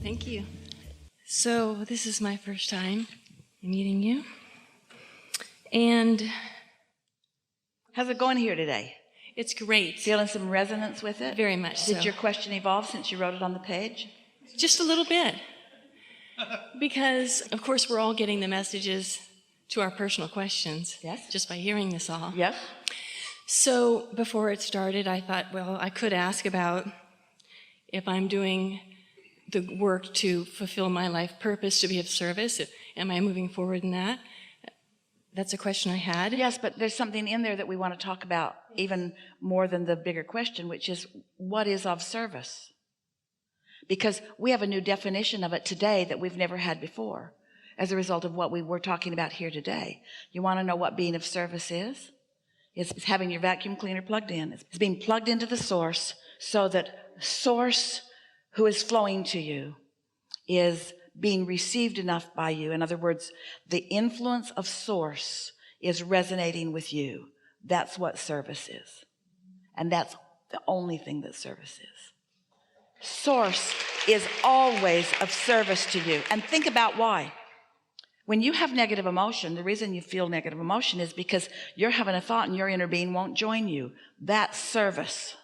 Thank you. So this is my first time meeting you. And how's it going here today? It's great. Feeling some resonance with it? Very much so. Did your question evolve since you wrote it on the page? Just a little bit. Because, of course, we're all getting the messages to our personal questions. Yes. Just by hearing this all. Yes. So before it started, I thought, well, I could ask about if I'm doing the work to fulfill my life purpose, to be of service. Am I moving forward in that? That's a question I had. Yes, but there's something in there that we want to talk about even more than the bigger question, which is what is of service? Because we have a new definition of it today that we've never had before as a result of what we were talking about here today. You want to know what being of service is? It's having your vacuum cleaner plugged in. It's being plugged into the source so that source who is flowing to you is being received enough by you. In other words, the influence of source is resonating with you. That's what service is. And that's the only thing that service is. Source is always of service to you. And think about why. When you have negative emotion, the reason you feel negative emotion is because you're having a thought and your inner being won't join you. That's service.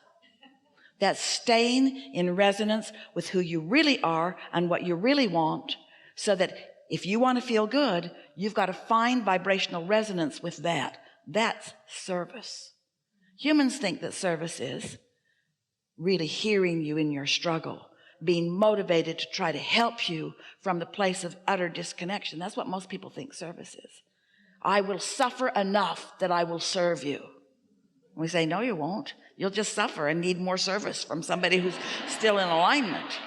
That's staying in resonance with who you really are and what you really want, so that if you want to feel good, you've got to find vibrational resonance with that. That's service. Humans think that service is really hearing you in your struggle, being motivated to try to help you from the place of utter disconnection. That's what most people think service is. I will suffer enough that I will serve you. We say, no, you won't. You'll just suffer and need more service from somebody who's still in alignment.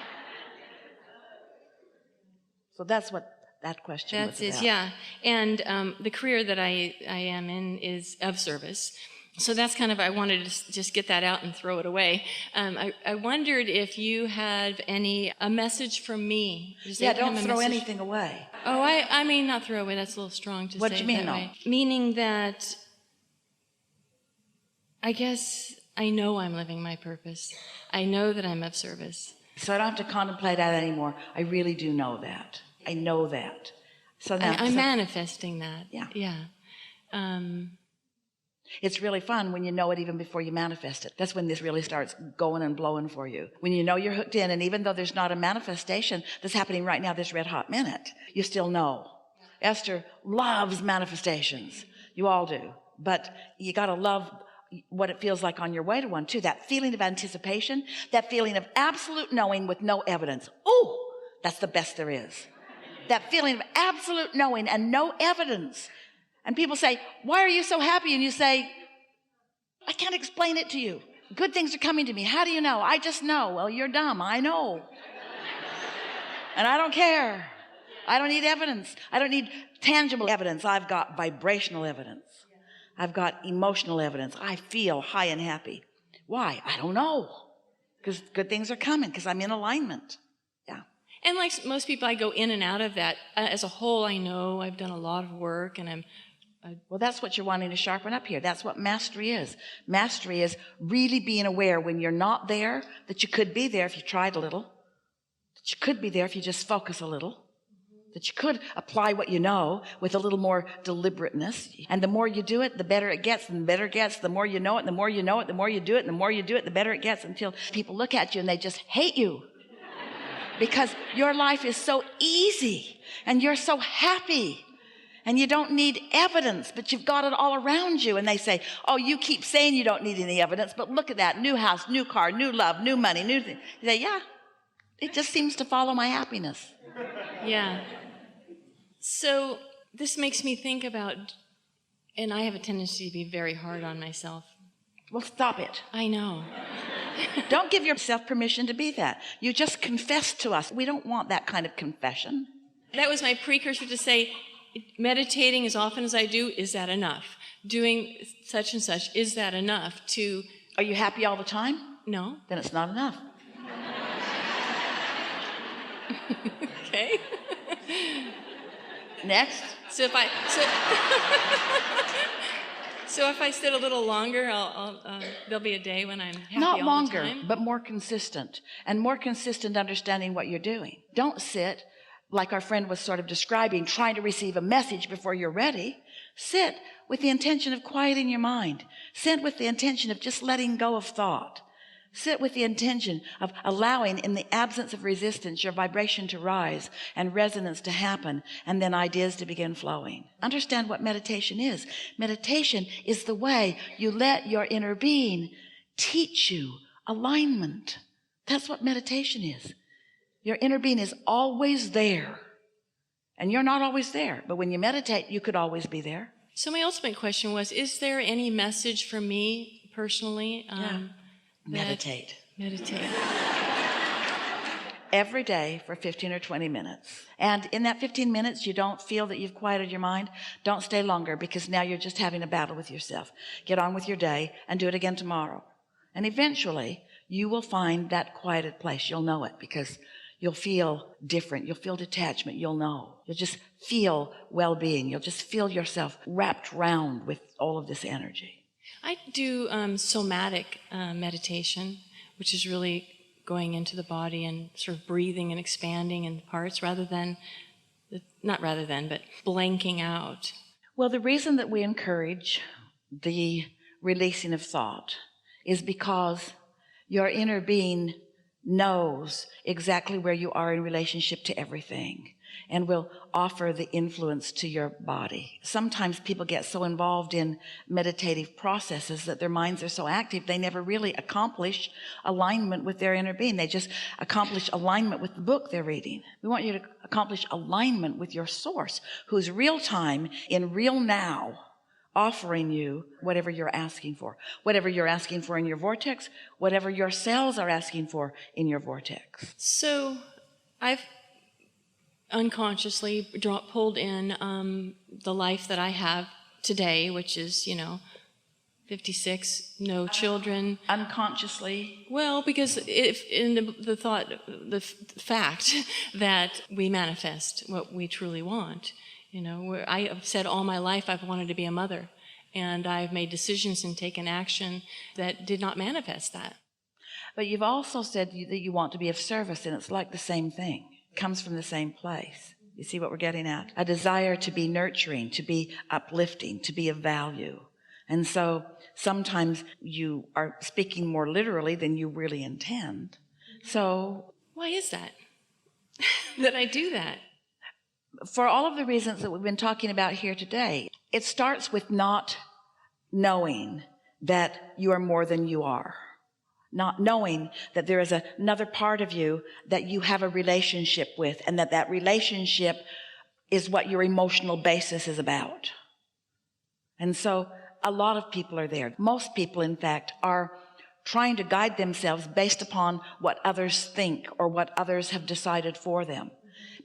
So that's what that question was about. Yeah. And the career that I am in is of service. So that's kind of, I wanted to just get that out and throw it away. I wondered if you had a message from me. Yeah, don't throw anything away. Oh, I mean, not throw away. That's a little strong to say. What do you mean, that way. Meaning that I guess I know I'm living my purpose. I know that I'm of service. So I don't have to contemplate that anymore. I really do know that. I know that. So now I'm manifesting that. Yeah. Yeah. It's really fun when you know it even before you manifest it. That's when this really starts going and blowing for you. When you know you're hooked in, and even though there's not a manifestation that's happening right now, this red hot minute, you still know. Esther loves manifestations. You all do. But you got to love what it feels like on your way to one too. That feeling of anticipation, that feeling of absolute knowing with no evidence. Oh, that's the best there is. That feeling of absolute knowing and no evidence. And people say, why are you so happy? And you say, I can't explain it to you. Good things are coming to me. How do you know? I just know. Well, you're dumb. I know. And I don't care. I don't need evidence. I don't need tangible evidence. I've got vibrational evidence. I've got emotional evidence. I feel high and happy. Why? I don't know. Because good things are coming, because I'm in alignment. Yeah. And like most people, I go in and out of that. As a whole, I know I've done a lot of work, and well, that's what you're wanting to sharpen up here. That's what mastery is. Mastery is really being aware when you're not there, that you could be there if you tried a little, that you could be there if you just focus a little, that you could apply what you know with a little more deliberateness. And the more you do it, the better it gets, and the better it gets. The more you know it, the more you know it, the more you do it, and the more you do it, the better it gets, until people look at you and they just hate you. Because your life is so easy and you're so happy and you don't need evidence, but you've got it all around you. And they say, oh, you keep saying you don't need any evidence, but look at that. New house, new car, new love, new money, new thing. You say, yeah, it just seems to follow my happiness. Yeah. So this makes me think about, and I have a tendency to be very hard on myself. Well, stop it. I know. Don't give yourself permission to be that. You just confess to us. We don't want that kind of confession. That was my precursor to say, meditating as often as I do, is that enough? Doing such and such, is that enough to... Are you happy all the time? No. Then it's not enough. Okay. Next. So if I sit a little longer, there'll be a day when I'm happy Not all longer, the time. but more consistent, and more consistent understanding what you're doing. Don't sit like our friend was sort of describing, trying to receive a message before you're ready. Sit with the intention of quieting your mind. Sit with the intention of just letting go of thought. Sit with the intention of allowing, in the absence of resistance, your vibration to rise and resonance to happen, and then ideas to begin flowing. Understand what meditation is. Meditation is the way you let your inner being teach you alignment. That's what meditation is. Your inner being is always there, and you're not always there, but when you meditate, you could always be there. So my ultimate question was, is there any message from me personally? Meditate. Meditate. Every day for 15 or 20 minutes. And in that 15 minutes, you don't feel that you've quieted your mind, don't stay longer, because now you're just having a battle with yourself. Get on with your day and do it again tomorrow. And eventually, you will find that quieted place. You'll know it, because you'll feel different. You'll feel detachment. You'll know. You'll just feel well-being. You'll just feel yourself wrapped round with all of this energy. I do somatic meditation, which is really going into the body and sort of breathing and expanding in parts but blanking out. Well, the reason that we encourage the releasing of thought is because your inner being knows exactly where you are in relationship to everything, and will offer the influence to your body. Sometimes people get so involved in meditative processes that their minds are so active, they never really accomplish alignment with their inner being. They just accomplish alignment with the book they're reading. We want you to accomplish alignment with your source, who's real time, in real now, offering you whatever you're asking for. Whatever you're asking for in your vortex, whatever your cells are asking for in your vortex. So I've unconsciously pulled in the life that I have today, which is, 56, no children. Unconsciously? Well, because if in the fact that we manifest what we truly want. I have said all my life I've wanted to be a mother, and I've made decisions and taken action that did not manifest that. But you've also said that you want to be of service, and it's like the same thing. It comes from the same place. You see what we're getting at? A desire to be nurturing, to be uplifting, to be of value. And so sometimes you are speaking more literally than you really intend. So why is that? That I do that? For all of the reasons that we've been talking about here today, it starts with not knowing that you are more than you are. Not knowing that there is another part of you that you have a relationship with, and that relationship is what your emotional basis is about. And so a lot of people are there. Most people, in fact, are trying to guide themselves based upon what others think or what others have decided for them.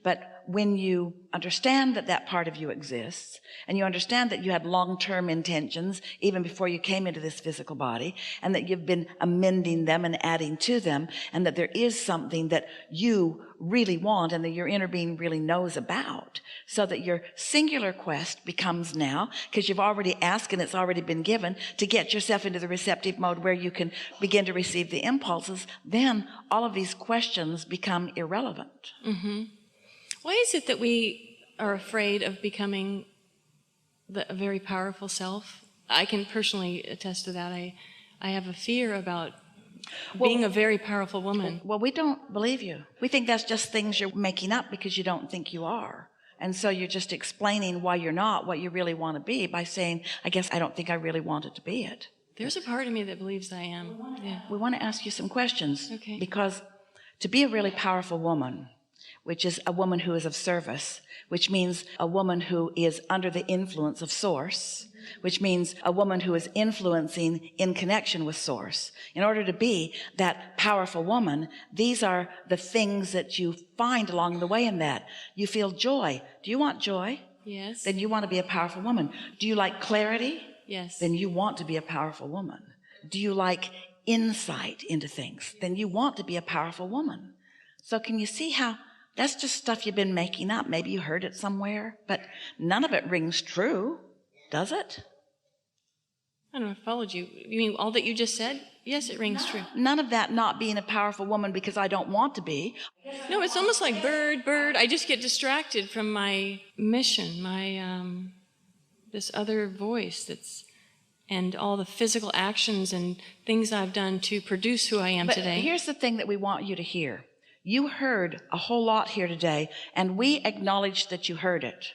But when you understand that that part of you exists, and you understand that you had long-term intentions even before you came into this physical body, and that you've been amending them and adding to them, and that there is something that you really want and that your inner being really knows about, so that your singular quest becomes now, because you've already asked and it's already been given, to get yourself into the receptive mode where you can begin to receive the impulses, then all of these questions become irrelevant. Mm-hmm. Why is it that we are afraid of becoming a very powerful self? I can personally attest to that. I have a fear about being a very powerful woman. Well, we don't believe you. We think that's just things you're making up because you don't think you are. And so you're just explaining why you're not what you really want to be by saying, I guess I don't think I really wanted to be it. There's a part of me that believes I am. Yeah. We want to ask you some questions. Okay. Because to be a really powerful woman, which is a woman who is of service, which means a woman who is under the influence of Source, which means a woman who is influencing in connection with Source. In order to be that powerful woman, these are the things that you find along the way in that. You feel joy. Do you want joy? Yes. Then you want to be a powerful woman. Do you like clarity? Yes. Then you want to be a powerful woman. Do you like insight into things? Then you want to be a powerful woman. So can you see how that's just stuff you've been making up? Maybe you heard it somewhere, but none of it rings true, does it? I don't know if I followed you. You mean all that you just said? Yes, it rings true. None of that not being a powerful woman because I don't want to be. No, it's almost like bird. I just get distracted from my mission, this other voice and all the physical actions and things I've done to produce who I am today. Here's the thing that we want you to hear. You heard a whole lot here today, and we acknowledge that you heard it.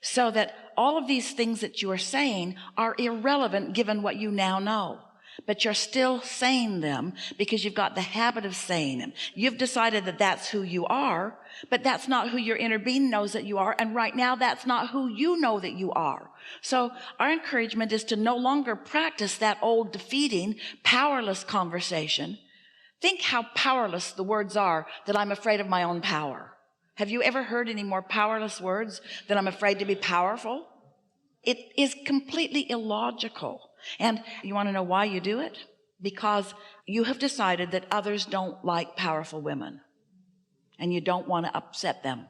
So that all of these things that you are saying are irrelevant given what you now know. But you're still saying them because you've got the habit of saying them. You've decided that that's who you are, but that's not who your inner being knows that you are. And right now, that's not who you know that you are. So our encouragement is to no longer practice that old defeating, powerless conversation. Think how powerless the words are that I'm afraid of my own power. Have you ever heard any more powerless words than I'm afraid to be powerful? It is completely illogical. And you want to know why you do it? Because you have decided that others don't like powerful women. And you don't want to upset them.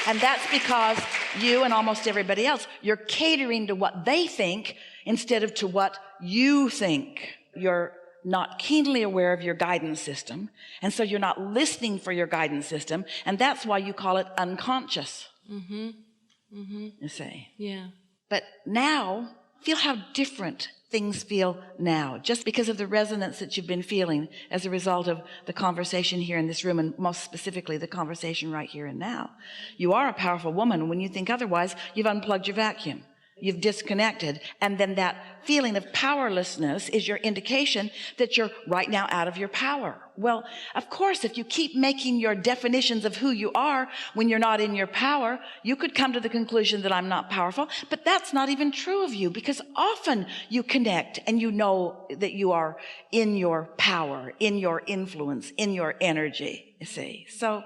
And that's because you and almost everybody else, you're catering to what they think instead of to what you think. You're not keenly aware of your guidance system. And so you're not listening for your guidance system. And that's why you call it unconscious. You see. Yeah. But now, feel how different things feel now, just because of the resonance that you've been feeling as a result of the conversation here in this room, and most specifically the conversation right here and now. You are a powerful woman. When you think otherwise, you've unplugged your vacuum. You've disconnected. And then that feeling of powerlessness is your indication that you're right now out of your power. Well, of course, if you keep making your definitions of who you are when you're not in your power, you could come to the conclusion that I'm not powerful. But that's not even true of you, because often you connect and you know that you are in your power, in your influence, in your energy, you see. So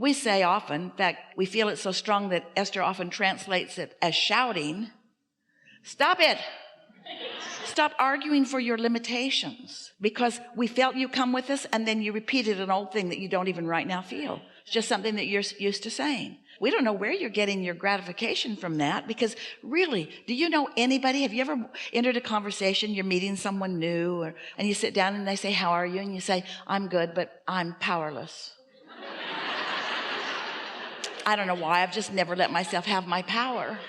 we say often, in fact, we feel it so strong that Esther often translates it as shouting, "Stop it. Stop arguing for your limitations," because we felt you come with us and then you repeated an old thing that you don't even right now feel. It's just something that you're used to saying. We don't know where you're getting your gratification from that, because really, do you know anybody? Have you ever entered a conversation, you're meeting someone new, and you sit down and they say, "How are you?" And you say, "I'm good, but I'm powerless." I don't know why. I've just never let myself have my power.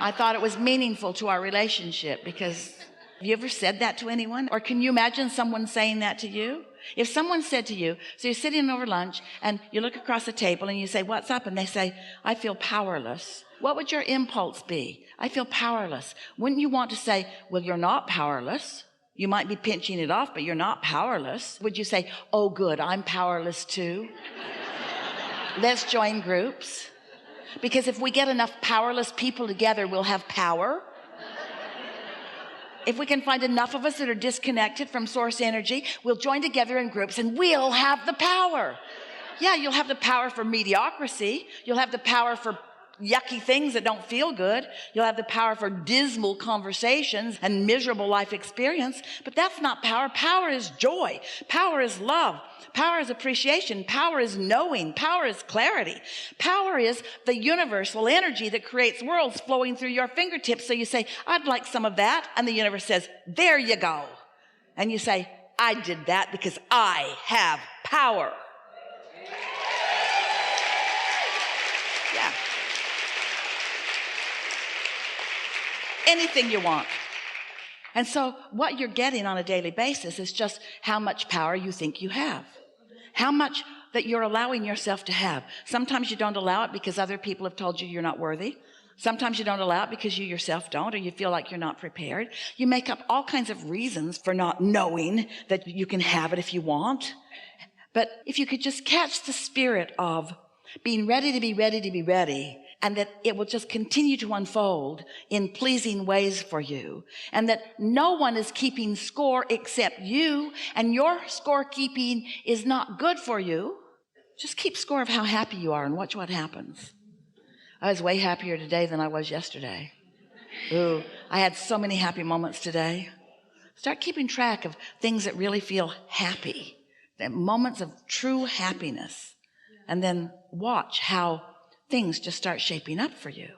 I thought it was meaningful to our relationship, because have you ever said that to anyone? Or can you imagine someone saying that to you? If someone said to you, so you're sitting over lunch and you look across the table and you say, "What's up?" And they say, "I feel powerless." What would your impulse be? "I feel powerless." Wouldn't you want to say, "Well, you're not powerless. You might be pinching it off, but you're not powerless"? Would you say, "Oh, good, I'm powerless too"? Let's join groups. Because if we get enough powerless people together, we'll have power. If we can find enough of us that are disconnected from source energy, we'll join together in groups and we'll have the power. Yeah, you'll have the power for mediocrity. You'll have the power for yucky things that don't feel good. You'll have the power for dismal conversations and miserable life experience. But that's not power. Power is joy. Power is love. Power is appreciation. Power is knowing. Power is clarity. Power is the universal energy that creates worlds flowing through your fingertips. So you say, "I'd like some of that." And the universe says, "There you go." And you say, "I did that because I have power." Yeah. Anything you want. And so what you're getting on a daily basis is just how much power you think you have. How much that you're allowing yourself to have. Sometimes you don't allow it because other people have told you you're not worthy. Sometimes you don't allow it because you yourself don't, or you feel like you're not prepared. You make up all kinds of reasons for not knowing that you can have it if you want. But if you could just catch the spirit of being ready to be ready to be ready, and that it will just continue to unfold in pleasing ways for you, and that no one is keeping score except you, and your scorekeeping is not good for you. Just keep score of how happy you are and watch what happens. I was way happier today than I was yesterday. Ooh, I had so many happy moments today. Start keeping track of things that really feel happy, the moments of true happiness, and then watch how things just start shaping up for you.